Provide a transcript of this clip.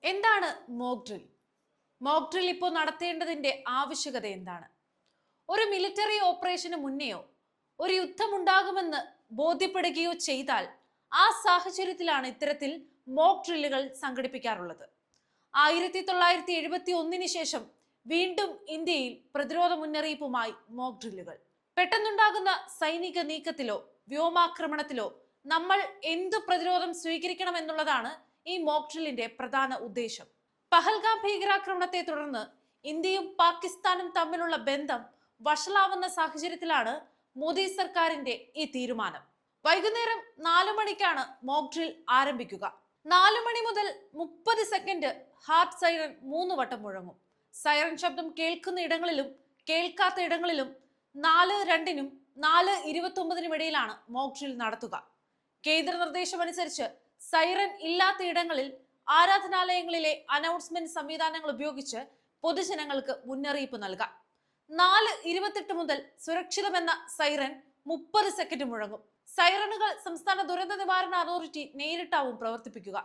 എന്താണ് mock drill? Mock drill ഇപ്പോൾ നടത്തേണ്ടതിന്റെ ആവശ്യകത എന്താണ്? ഒരു മിലിറ്ററി ഓപ്പറേഷന് മുന്നെയോ ഒരു യുദ്ധമുണ്ടാകുമെന്ന് ബോധ്യപ്പെടുകയോ ചെയ്താൽ ആ സാഹചര്യത്തിലാണ് ഇത്തരത്തിൽ മോക്ക് ഡ്രില്ലുകൾ സംഘടിപ്പിക്കാറുള്ളത്. 1971 ശേഷം വീണ്ടും ഇന്ത്യയിൽ പ്രതിരോധ മുന്നറിയിപ്പുമായി മോക്ക് ഡ്രില്ലുകൾ. പെട്ടെന്നുണ്ടാകുന്ന സൈനിക നീക്കത്തിലോ വ്യോമാക്രമണത്തിലോ നമ്മൾ എന്തു പ്രതിരോധം സ്വീകരിക്കണം എന്നുള്ളതാണ് ഈ മോക്ക് ഡ്രില്ലിന്റെ പ്രധാന ഉദ്ദേശം. പഹൽഗാം ഭീകരാക്രമണത്തെ തുടർന്ന് ഇന്ത്യയും പാകിസ്ഥാനും തമ്മിലുള്ള ബന്ധം വഷളാവുന്ന സാഹചര്യത്തിലാണ് മോദി സർക്കാരിന്റെ ഈ തീരുമാനം. വൈകുന്നേരം 4 മണിക്കാണ് മോക്ക് ഡ്രിൽ ആരംഭിക്കുക. 4 മണി മുതൽ 30 സെക്കൻഡ് ഹാർട്ട് സൈറൻ 3 വട്ടം മുഴങ്ങും. സൈറൻ ശബ്ദം കേൾക്കുന്ന ഇടങ്ങളിലും കേൾക്കാത്ത ഇടങ്ങളിലും 4:02-നും 4:29-നും ഇടയിലാണ് മോക്ക് ഡ്രിൽ നടത്തുക. കേന്ദ്ര നിർദ്ദേശം അനുസരിച്ച് സൈറൻ ഇല്ലാത്ത ഇടങ്ങളിൽ ആരാധനാലയങ്ങളിലെ അനൗൺസ്മെന്റ് സംവിധാനങ്ങൾ ഉപയോഗിച്ച് പൊതുജനങ്ങൾക്ക് മുന്നറിയിപ്പ് നൽകാം. 4:28 മുതൽ സുരക്ഷിതമെന്ന സൈറൻ 30 സെക്കൻഡ് മുഴങ്ങും. സൈറനുകൾ സംസ്ഥാന ദുരന്ത നിവാരണ അതോറിറ്റി നേരിട്ടാവും പ്രവർത്തിപ്പിക്കുക.